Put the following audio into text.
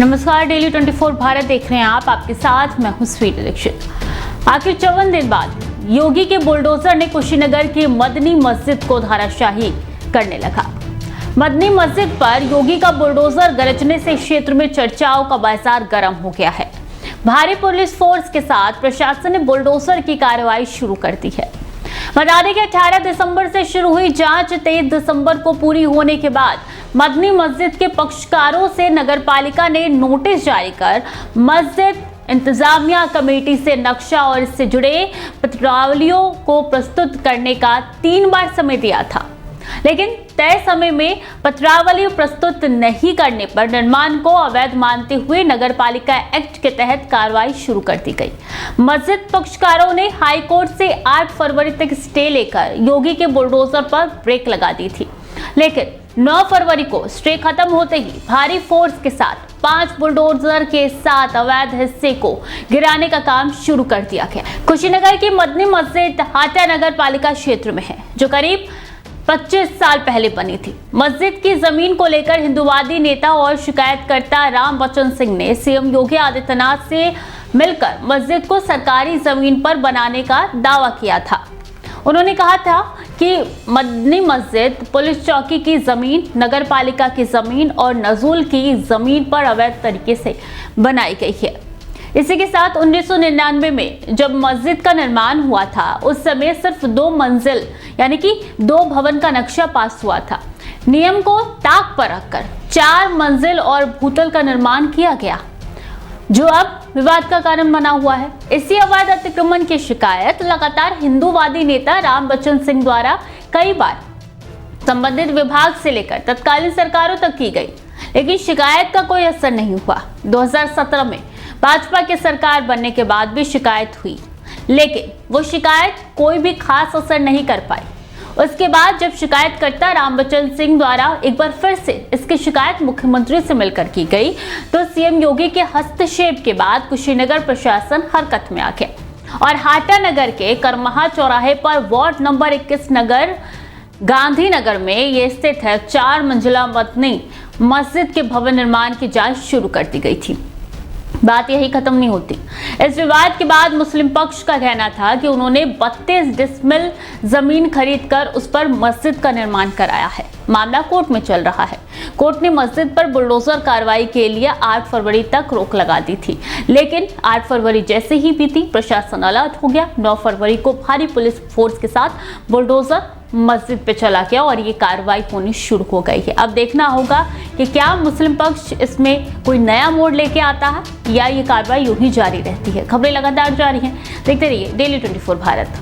नमस्कार, डेली 24 भारत देख रहे हैं आप। आपके साथ मैं हूं स्वीटी दीक्षित। आखिर 54 दिन बाद योगी के बुलडोजर ने कुशीनगर की मदनी मस्जिद को धराशायी करने लगा। मदनी मस्जिद पर योगी का बुलडोजर गरजने से क्षेत्र में चर्चाओं का बाजार गर्म हो गया है। भारी पुलिस फोर्स के साथ प्रशासन ने बुलडोजर की कार्रवाई शुरू कर दी है। बता दें कि 18 दिसंबर से शुरू हुई जांच 23 दिसंबर को पूरी होने के बाद मदनी मस्जिद के पक्षकारों से नगरपालिका ने नोटिस जारी कर मस्जिद इंतजामिया कमेटी से नक्शा और इससे जुड़े पत्रावलियों को प्रस्तुत करने का 3 बार समय दिया था, लेकिन तय समय में पत्रावली प्रस्तुत नहीं करने पर निर्माण को अवैध मानते हुए नगरपालिका एक्ट के तहत कार्रवाई शुरू कर दी गई। मस्जिद पक्षकारों ने हाई कोर्ट से 8 फरवरी तक स्टे लेकर योगी के बुलडोजर पर ब्रेक लगा दी थी, लेकिन 9 फरवरी को स्टे खत्म होते ही भारी फोर्स के साथ 5 बुलडोजर के साथ अवैध हिस्से को गिराने का काम शुरू कर दिया गया। कुशीनगर की मदनी मस्जिद हाटा नगर पालिका क्षेत्र में है, जो करीब 25 साल पहले बनी थी। मस्जिद की जमीन को लेकर हिंदूवादी नेता और शिकायतकर्ता रामबच्चन सिंह ने सीएम योगी आदित्यनाथ से मिलकर मस्जिद को सरकारी जमीन पर बनाने का दावा किया था। उन्होंने कहा था कि मदनी मस्जिद पुलिस चौकी की जमीन, नगर पालिका की जमीन और नजूल की जमीन पर अवैध तरीके से बनाई गई है। इसी के साथ 1999 में जब मस्जिद का निर्माण हुआ था, उस समय सिर्फ 2 मंजिल यानी कि 2 भवन का नक्शा पास हुआ था। नियम को ताक पर रखकर 4 मंजिल और भूतल का निर्माण किया गया, जो अब विवाद का कारण बना हुआ है। इसी अवैध अतिक्रमण की शिकायत लगातार हिंदूवादी नेता रामबच्चन सिंह द्वारा कई बार संबंधित विभाग से लेकर तत्कालीन सरकारों तक की गई, लेकिन शिकायत का कोई असर नहीं हुआ। 2017 में भाजपा की सरकार बनने के बाद भी शिकायत हुई, लेकिन वो शिकायत कोई भी खास असर नहीं कर पाई। उसके बाद जब शिकायतकर्ता रामबच्चन सिंह द्वारा एक बार फिर से इसकी शिकायत मुख्यमंत्री से मिलकर की गई, तो सीएम योगी के हस्तक्षेप के बाद कुशीनगर प्रशासन हरकत में आ गया और हाटा नगर के करमहा चौराहे पर वार्ड नंबर 21 नगर गांधीनगर में ये स्थित है 4 मंजिला मदनी मस्जिद के भवन निर्माण की जांच शुरू कर दी गई थी। बात यही खत्म नहीं होती। इस विवाद के बाद मुस्लिम पक्ष का कहना था कि उन्होंने 32 डिसमिल जमीन खरीदकर उस पर मस्जिद का निर्माण कराया है। मामला कोर्ट में चल रहा है। कोर्ट ने मस्जिद पर बुलडोजर कार्रवाई के लिए 8 फरवरी तक रोक लगा दी थी, लेकिन 8 फरवरी जैसे ही बीती, प्रशासन अलर्ट हो गया। 9 फरवरी को भारी पुलिस फोर्स के साथ बुलडोजर मस्जिद पे चला गया और ये कार्रवाई होनी शुरू हो गई है। अब देखना होगा कि क्या मुस्लिम पक्ष इसमें कोई नया मोड़ लेके आता है या ये कार्रवाई यूं ही जारी रहती है। खबरें लगातार जारी हैं, देखते रहिए डेली 24 भारत।